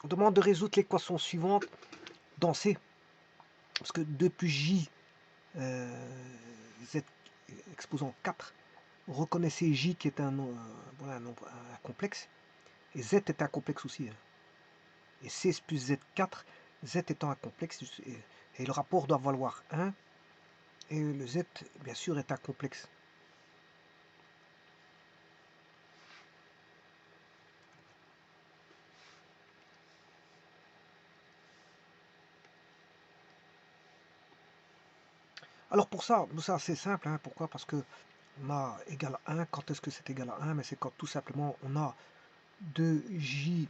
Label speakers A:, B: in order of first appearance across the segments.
A: On demande de résoudre l'équation suivante dans C. Parce que 2 plus J, Z exposant 4, reconnaissez J qui est voilà, un nombre un complexe. Et Z est un complexe aussi. Hein. Et 16 plus Z4, Z étant un complexe, et le rapport doit valoir 1. Et le Z, bien sûr, est un complexe. Alors pour ça c'est simple. Hein. Pourquoi? Parce que on a égal à 1. Quand est-ce que c'est égal à 1? Mais c'est quand tout simplement on a 2J,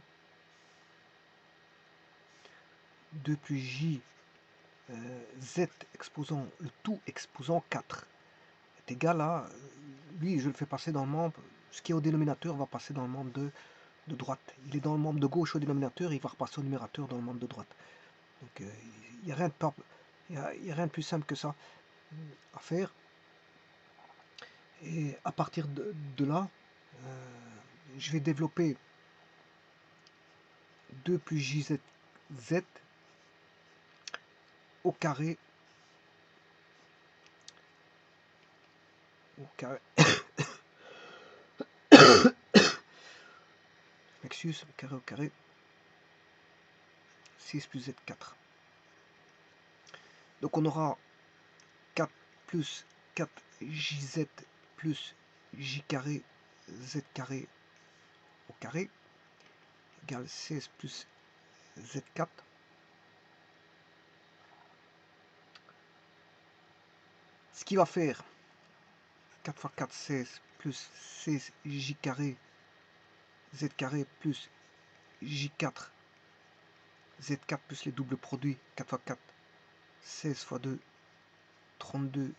A: 2 plus J, Z exposant, le tout exposant 4 est égal à, lui je le fais passer dans le membre, ce qui est au dénominateur va passer dans le membre de droite. Il est dans le membre de gauche au dénominateur, il va repasser au numérateur dans le membre de droite. Donc il n'y a rien de plus simple que ça à faire. Et à partir de là, je vais développer 2 plus JZ Z au carré excuse, au carré 6 plus Z4. Donc on aura 4 plus 4JZ plus J carré Z carré au carré égale 16 plus Z4. Ce qui va faire 4 fois 4, 16 plus 16 J carré Z carré plus J4 Z4 plus les doubles produits 4 fois 4, 16 fois 2, 32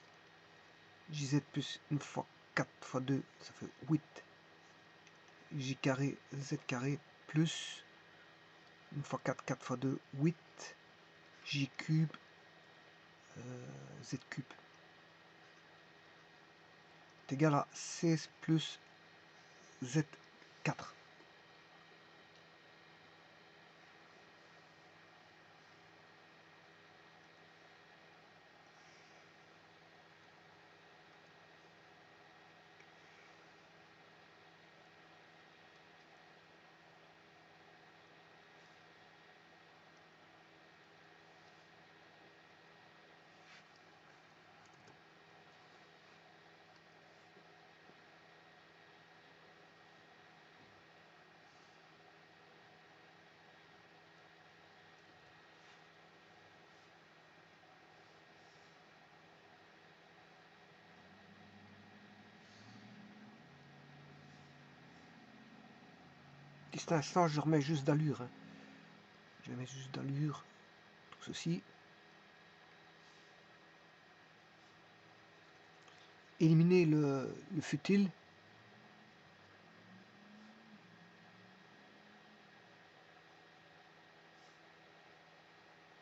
A: JZ plus 1 fois 4 fois 2, ça fait 8 J carré Z carré plus 1 fois 4, 4 fois 2, 8 J cube Z cube est égal à 16 plus Z4. Petit instant, je remets juste d'allure. Hein. Je mets juste d'allure, tout ceci. Éliminer le futile.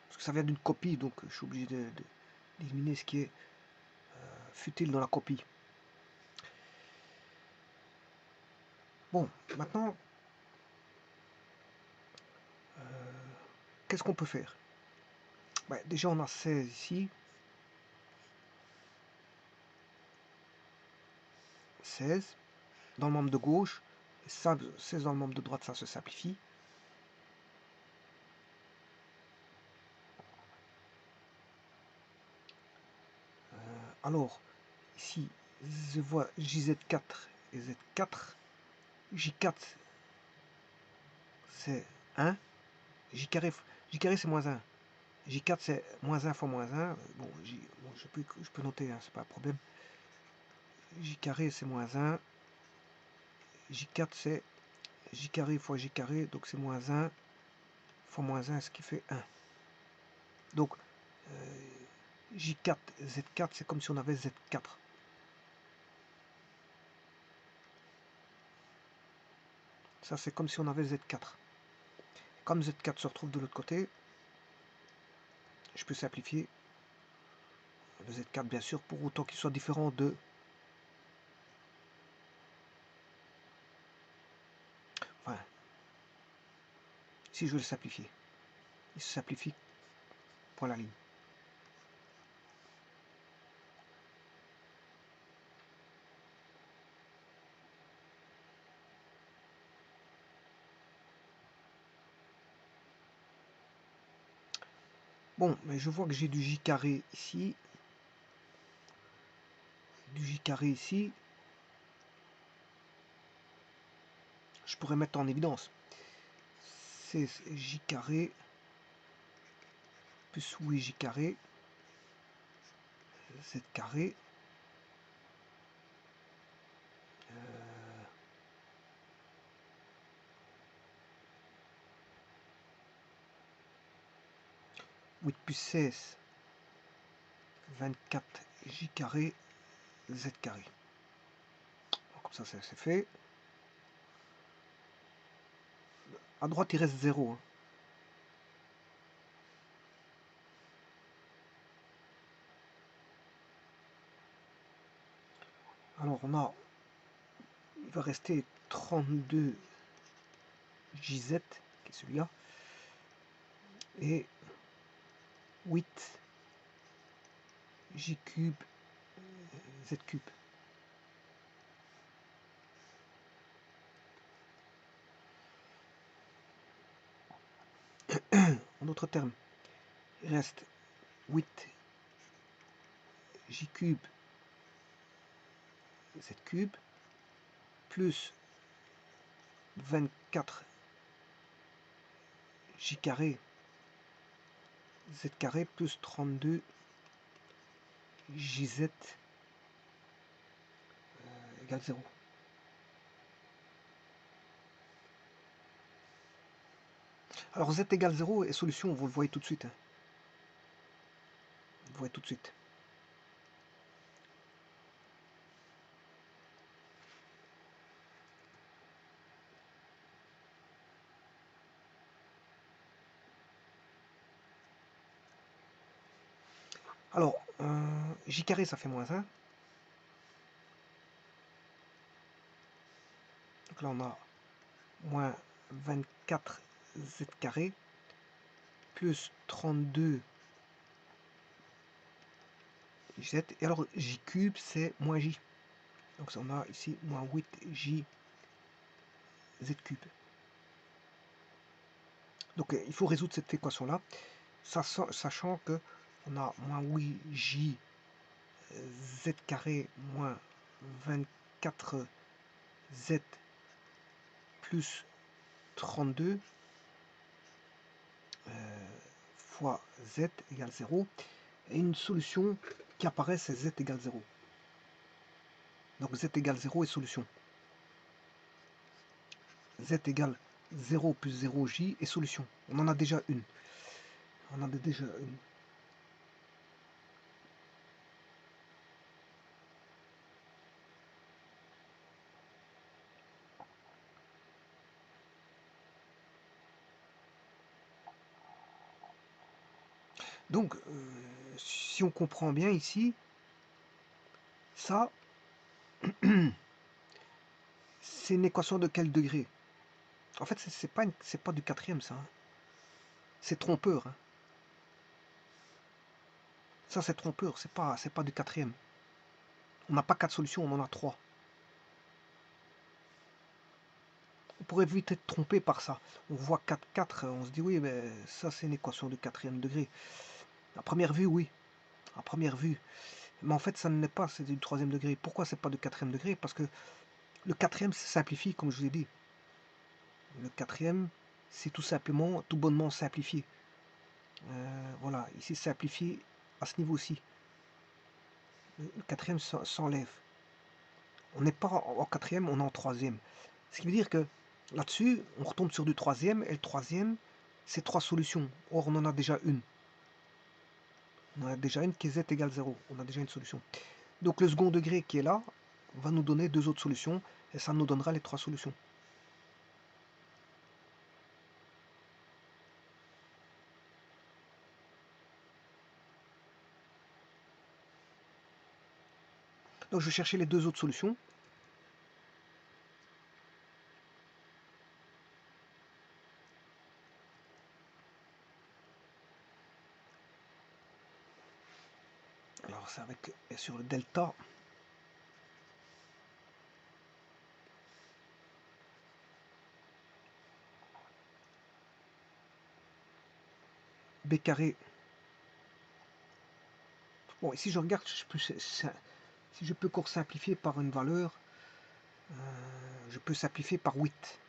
A: Parce que ça vient d'une copie, donc je suis obligé d'éliminer ce qui est futile dans la copie. Bon, maintenant, qu'est-ce qu'on peut faire? Déjà, on a 16 ici. 16 dans le membre de gauche. Et 16 dans le membre de droite, ça se simplifie. Alors, ici, je vois JZ4 et Z4. J4, c'est 1. J carré c'est moins 1. J4, c'est moins 1 fois moins 1. Bon, je peux noter, hein, c'est pas un problème. J carré, c'est moins 1. J4, c'est J carré fois J carré, donc c'est moins 1 fois moins 1, ce qui fait 1. Donc, J4, Z4, c'est comme si on avait Z4. Ça, c'est comme si on avait Z4. Comme Z4 se retrouve de l'autre côté, je peux simplifier le Z4, bien sûr, pour autant qu'il soit différent de... Enfin, si je veux le simplifier. Il se simplifie pour la ligne. Bon, mais je vois que j'ai du j carré ici, du j carré ici. Je pourrais mettre en évidence 16j carré plus 8j carré z carré euh, 8 plus 16 24j carré z carré. Comme ça c'est fait. À droite il reste 0 hein. Alors il va rester 32 JZ qui est celui-là et 8 J cube Z cube. En d'autres termes, il reste 8 J cube Z cube plus 24 J carré Z carré plus 32 JZ égale 0. Alors Z égale 0 est solution, vous le voyez tout de suite. Hein. Vous le voyez tout de suite. Alors, J carré ça fait moins 1. Donc là on a moins 24 Z carré plus 32 Z. Et alors J cube c'est moins J. Donc on a ici moins 8 J Z cube. Donc il faut résoudre cette équation là, sachant que on a moins 8J Z carré moins 24 Z plus 32 fois Z égale 0. Et une solution qui apparaît c'est Z égale 0. Donc Z égale 0 est solution. Z égale 0 plus 0J est solution. On en a déjà une. On en a déjà une. Donc, si on comprend bien ici, ça, c'est une équation de quel degré? En fait, c'est pas du quatrième, ça. Hein. C'est trompeur. Hein. Ça, c'est trompeur. C'est pas du quatrième. On n'a pas 4 solutions, on en a 3. On pourrait vite être trompé par ça. On voit 4, 4, on se dit oui, mais ça, c'est une équation de quatrième degré. À première vue, oui. À première vue. Mais en fait, ça ne l'est pas, c'est du troisième degré. Pourquoi c'est pas du quatrième degré? Parce que le quatrième se simplifie, comme je vous ai dit. Le quatrième, c'est tout simplement, tout bonnement simplifié. Voilà, ici simplifié à ce niveau-ci. Le quatrième s'enlève. On n'est pas en quatrième, on est en troisième. Ce qui veut dire que là-dessus, on retombe sur du troisième, et le troisième, c'est 3 solutions. Or, on en a déjà une. On en a déjà une qui est z égale 0. On a déjà une solution. Donc le second degré qui est là va nous donner 2 autres solutions, et ça nous donnera les 3 solutions. Donc je vais chercher les 2 autres solutions. Alors c'est avec sur le delta. B carré. Bon, ici je regarde, si je peux encore simplifier par une valeur, je peux simplifier par 8.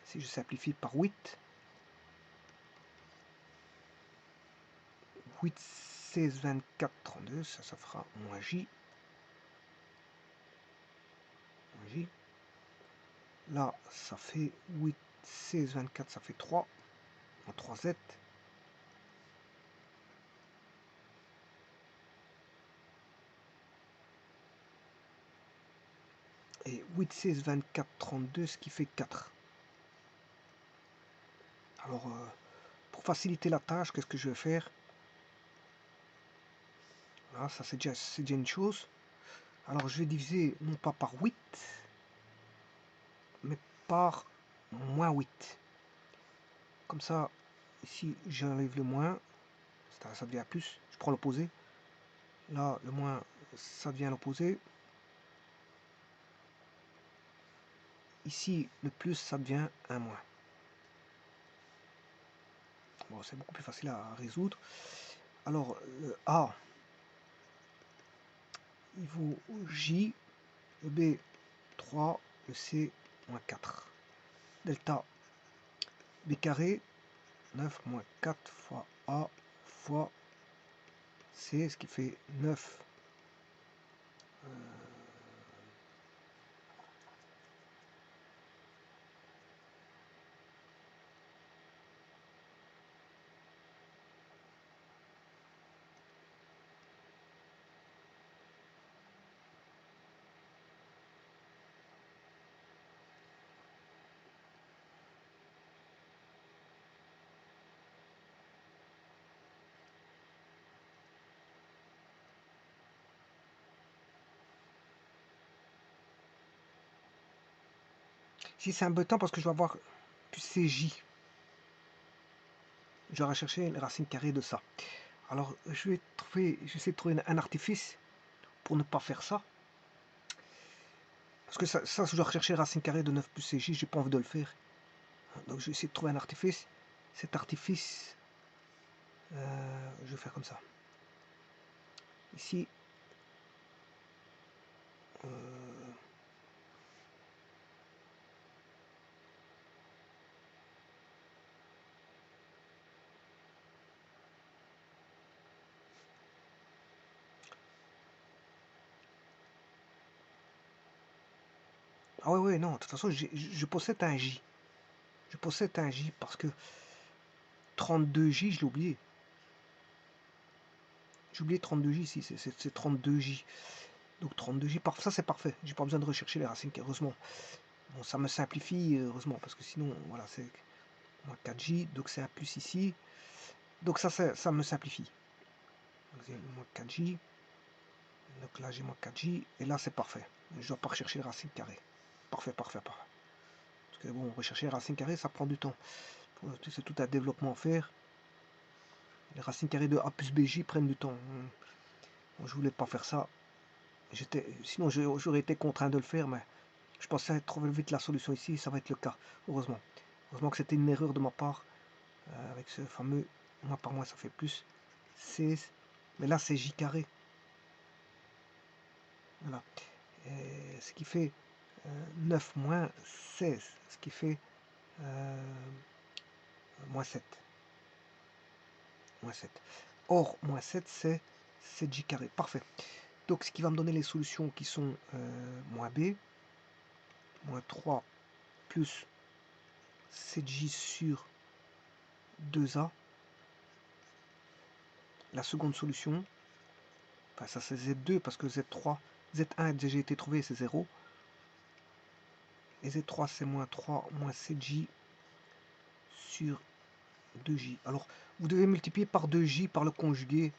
A: Si je simplifie par 8, 8, 16, 24, 32, ça fera moins J. Moins J. Là, ça fait 8, 16, 24, ça fait 3. En 3Z. Et 8, 16, 24, 32, ce qui fait 4. Alors, pour faciliter la tâche, qu'est-ce que je vais faire? Voilà, ça c'est déjà une chose. Alors, je vais diviser non pas par 8, mais par moins 8. Comme ça, ici, j'enlève le moins, ça devient plus. Je prends l'opposé. Là, le moins, ça devient l'opposé. Ici, le plus, ça devient un moins. Bon, c'est beaucoup plus facile à résoudre. Alors, le A, il vaut J, le B, 3, le C, moins 4. Delta, B carré, 9 moins 4 fois A fois C, ce qui fait 9. Si c'est embêtant parce que je vais avoir plus CJ. Je vais rechercher les racines carrées de ça. Alors, j'essaie de trouver un artifice pour ne pas faire ça. Parce que ça je dois rechercher les racines carrées de 9 plus CJ, j'ai pas envie de le faire. Donc, je vais essayer de trouver un artifice. Cet artifice, je vais faire comme ça. Ici, ah ouais, non, de toute façon, je possède un J. Je possède un J parce que 32J, je l'ai oublié. J'ai oublié 32J ici, c'est 32J. Donc 32J, ça c'est parfait. J'ai pas besoin de rechercher les racines, heureusement. Bon, ça me simplifie, heureusement, parce que sinon, voilà, c'est moins 4J, donc c'est un plus ici. Donc ça me simplifie. Donc j'ai moins 4J. Donc là, j'ai moins 4J. Et là, c'est parfait. Je ne dois pas rechercher les racines carrées. Parfait. Parce que bon, rechercher les racines carrées, ça prend du temps. C'est tout un développement à faire. Les racines carrées de A plus BJ prennent du temps. Bon, je voulais pas faire ça. Sinon, j'aurais été contraint de le faire, mais je pensais trouver vite la solution ici. Ça va être le cas, heureusement. Heureusement que c'était une erreur de ma part. Avec ce fameux moins par moins, ça fait plus 16. Mais là, c'est J carré. Voilà. Ce qui fait 9 moins 16. Ce qui fait moins 7. Moins 7. Or, moins 7, c'est 7J carré. Parfait. Donc, ce qui va me donner les solutions qui sont moins B, moins 3 plus 7J sur 2A. La seconde solution, enfin ça c'est Z2 parce que Z3, Z1 a déjà été trouvé, c'est 0. Et Z3 c'est moins 3 moins 7J sur 2J. Alors vous devez multiplier par 2J par le conjugué.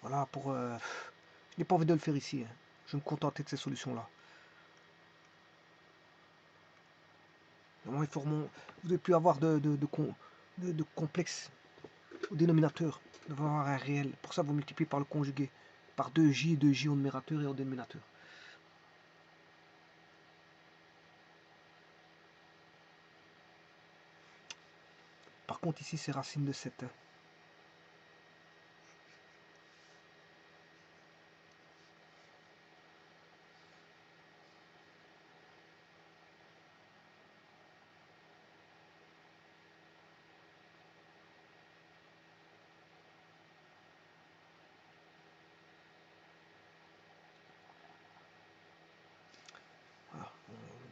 A: Voilà, je n'ai pas envie de le faire ici. Hein. Je vais me contenter de ces solutions-là. Vous ne devez plus avoir de complexe au dénominateur. devez avoir un réel. Pour ça, vous multipliez par le conjugué, par 2j au numérateur et au dénominateur. Par contre, ici, c'est racine de 7. Voilà.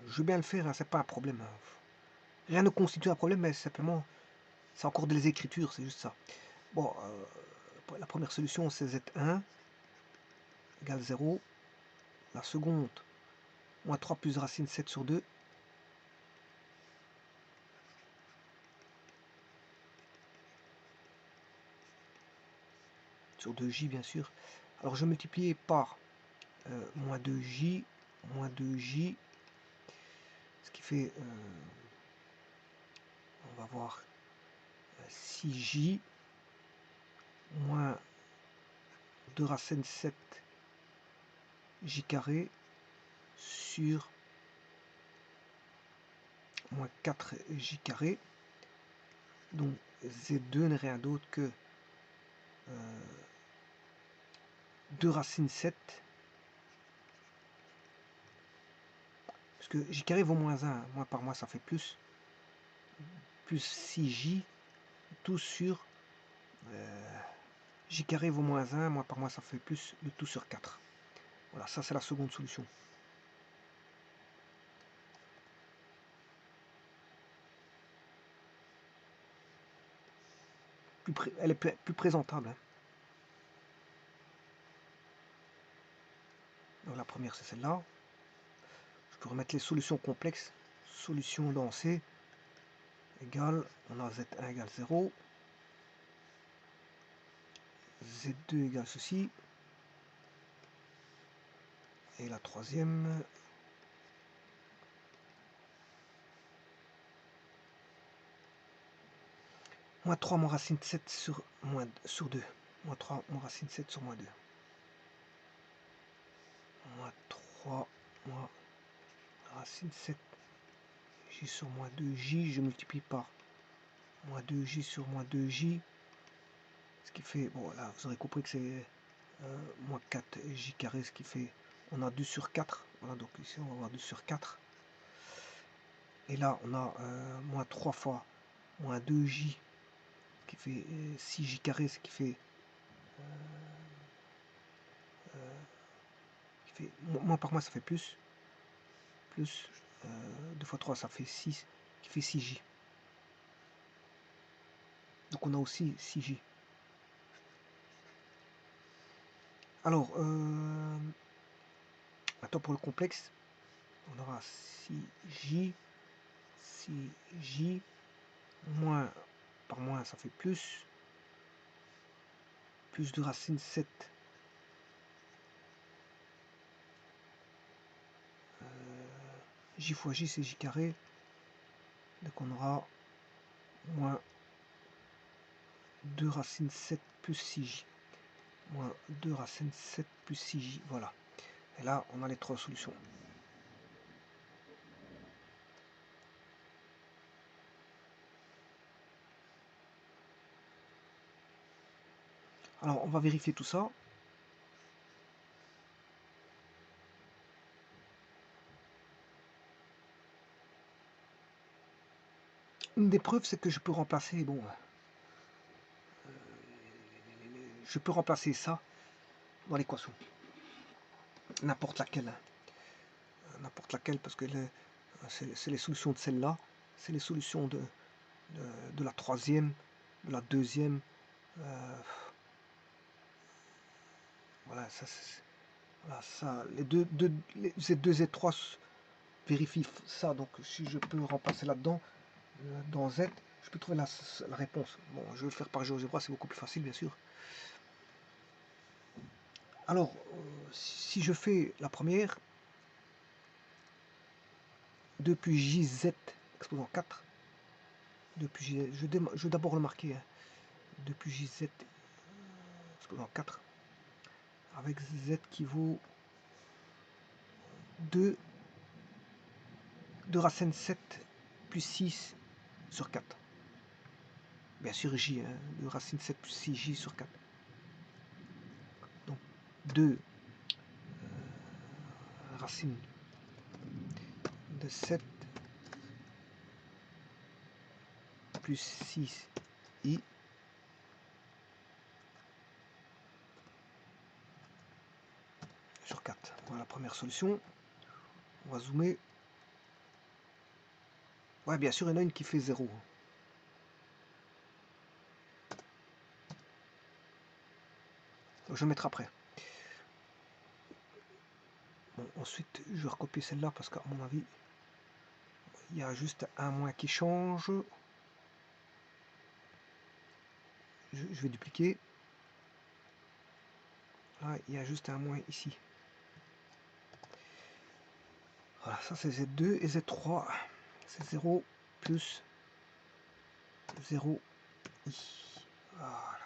A: Je veux bien le faire, hein, c'est pas un problème. Rien ne constitue un problème, mais simplement, c'est encore des écritures, c'est juste ça. Bon, la première solution, c'est Z1 égale 0. La seconde, moins 3 plus racine 7 sur 2. Sur 2j, bien sûr. Alors, je multiplie par moins 2j, ce qui fait, on va voir, 6j, moins 2 racine 7 j carré sur moins 4 j carré. Donc Z2 n'est rien d'autre que 2 racine 7, parce que j carré vaut moins 1, moins par moins ça fait plus 6j, tout sur j carré vaut moins 1, moins par moins ça fait plus, le tout sur 4. Voilà, ça c'est la seconde solution. Elle est plus présentable. Hein. Donc la première c'est celle-là. Je peux remettre les solutions complexes. Solution dans C égale, on a Z1 égale 0. Z2 égale ceci. Et la troisième, moins 3 moins racine 7 sur 2. Moins 3 moins racine 7 sur moins 2. Moins 3 moins racine 7 j sur moins 2j, je multiplie par moins 2j sur moins 2j, ce qui fait, bon là vous aurez compris que c'est moins 4j carré, ce qui fait, on a 2 sur 4, voilà, donc ici on va avoir 2 sur 4, et là on a moins 3 fois moins 2j, qui fait 6j carré, ce qui fait moins par moins ça fait plus 2 fois 3 ça fait 6, qui fait 6j. Donc on a aussi 6j. Alors, maintenant pour le complexe, on aura 6j, moins par moins ça fait plus de racine 7 j fois j c'est j carré, donc on aura moins 2 racine 7 plus 6j, moins 2 racine 7 plus 6j, voilà. Et là on a les trois solutions. Alors on va vérifier tout ça. Une des preuves, c'est que je peux remplacer, bon, je peux remplacer ça dans l'équation. N'importe laquelle. N'importe laquelle, parce que c'est les solutions de celle-là, c'est les solutions de la troisième, de la deuxième. Voilà, ça, les Z2, Z3 vérifient ça. Donc si je peux remplacer là-dedans, dans Z, je peux trouver la réponse. Bon, je vais le faire par GeoGebra, c'est beaucoup plus facile, bien sûr. Alors, si je fais la première, 2 plus JZ exposant 4, 2 plus JZ, je vais d'abord le marquer, hein. 2 plus JZ exposant 4, avec z qui vaut 2 racine 7 plus 6 sur 4. Bien sûr j, hein, 2 racine 7 plus 6 j sur 4. Donc 2 racine de 7 plus 6 i sur 4. Voilà la première solution. On va zoomer. Ouais, bien sûr, il y en a une qui fait 0. Je vais mettre après. Bon, ensuite, je vais recopier celle-là parce qu'à mon avis, il y a juste un moins qui change. Je vais dupliquer. Là, il y a juste un moins ici. Voilà, ça c'est Z2 et Z3. C'est 0 plus 0 i. Voilà.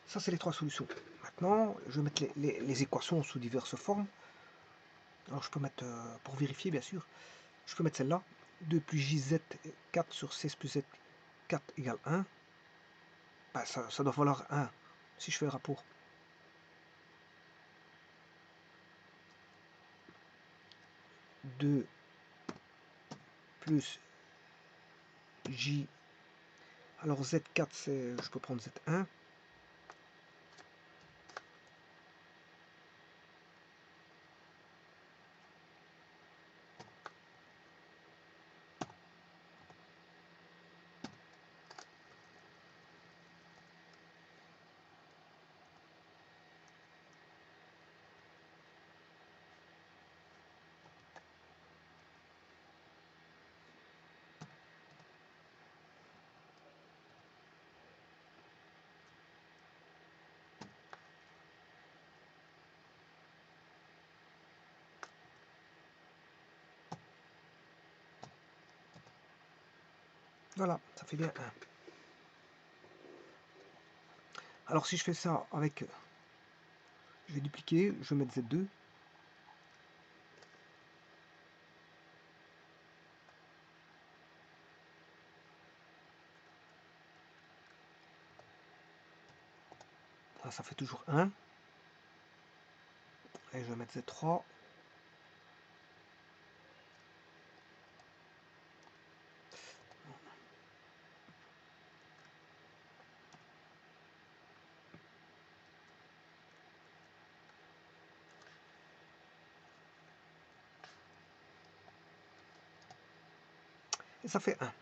A: Ça, c'est les trois solutions. Maintenant, je vais mettre les équations sous diverses formes. Alors, je peux mettre, pour vérifier, bien sûr, je peux mettre celle-là. 2 plus jz 4 sur 16 plus z 4 égale 1. Ben, ça doit valoir 1 si je fais le rapport. Plus j. Alors z4, je peux prendre z1. Voilà, ça fait bien 1. Alors si je fais ça avec... Je vais dupliquer, je vais mettre Z2. Là, ça fait toujours 1. Et je vais mettre Z3. Et ça fait 1. Donc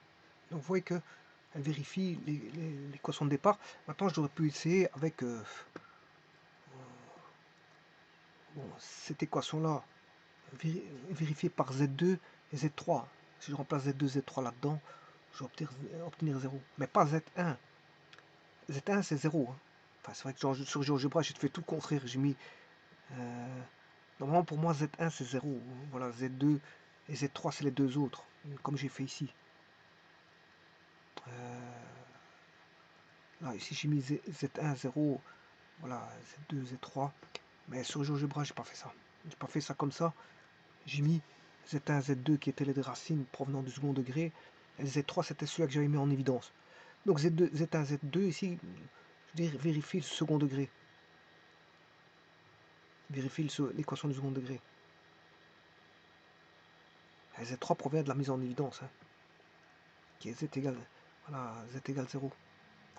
A: vous voyez que elle vérifie l'équation de départ. Maintenant, j'aurais pu essayer avec bon, cette équation-là, vérifiée par Z2 et Z3. Si je remplace Z2, Z3 là-dedans, je vais obtenir 0. Mais pas Z1. Z1, c'est 0. Hein. Enfin, c'est vrai que sur GeoGebra, j'ai fait tout le contraire. J'ai mis... normalement, pour moi, Z1, c'est 0. Voilà, Z2 et Z3, c'est les deux autres, comme j'ai fait ici. Là, ici, j'ai mis Z1, 0. Voilà, Z2, Z3. Mais sur GeoGebra, j'ai pas fait ça. J'ai pas fait ça comme ça. J'ai mis Z1, Z2 qui étaient les racines provenant du second degré. Et Z3, c'était celui que j'avais mis en évidence. Donc Z2, Z1, Z2, ici, je veux dire, vérifie le second degré. Vérifie l'équation du second degré. Et Z3 provient de la mise en évidence. Hein, qui est Z égale, voilà, Z égale 0.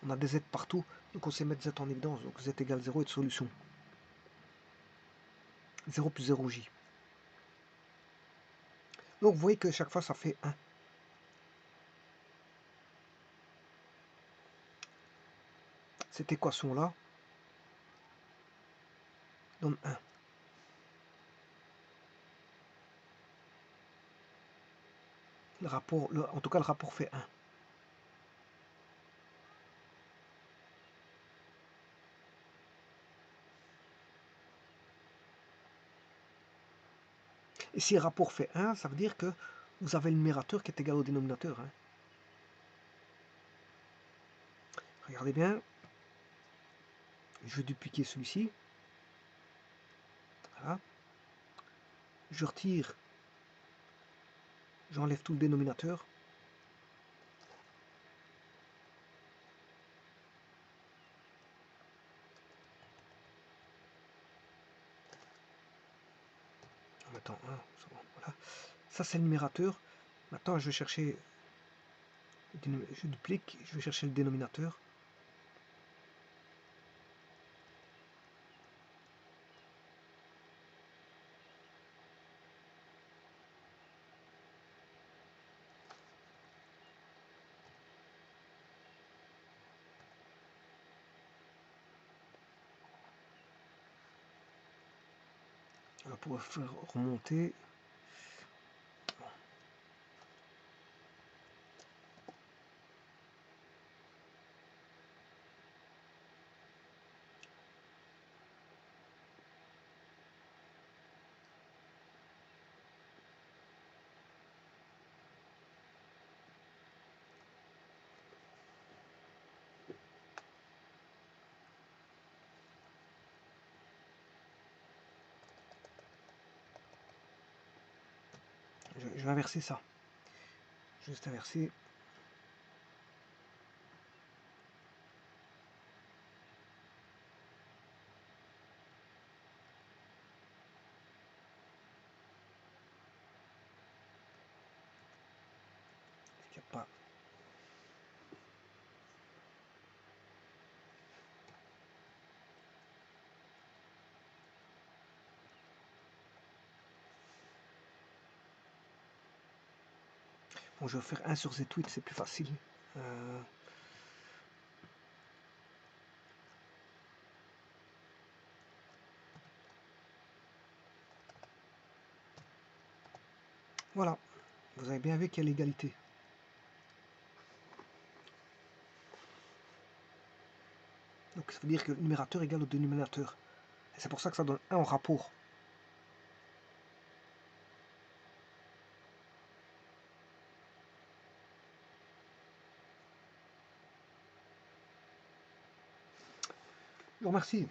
A: On a des Z partout, donc on sait mettre Z en évidence. Donc Z égale 0 est de solution. 0 plus 0j. Donc vous voyez que chaque fois ça fait 1. Cette équation-là donne 1. Le rapport, en tout cas, le rapport fait 1. Et si le rapport fait 1, ça veut dire que vous avez le numérateur qui est égal au dénominateur. Hein. Regardez bien. Je vais dupliquer celui-ci. Voilà. Je retire. J'enlève tout le dénominateur. Attends, hein, voilà. Ça c'est le numérateur. Maintenant je vais chercher, je duplique, je vais chercher le dénominateur. On va pouvoir faire remonter. Je vais inverser ça. Juste inverser. Il n'y a pas. Bon, je vais faire 1 sur Z8, c'est plus facile. Voilà, vous avez bien vu qu'il y a l'égalité. Donc ça veut dire que le numérateur égale au dénominateur. Et c'est pour ça que ça donne 1 en rapport. Je vous remercie.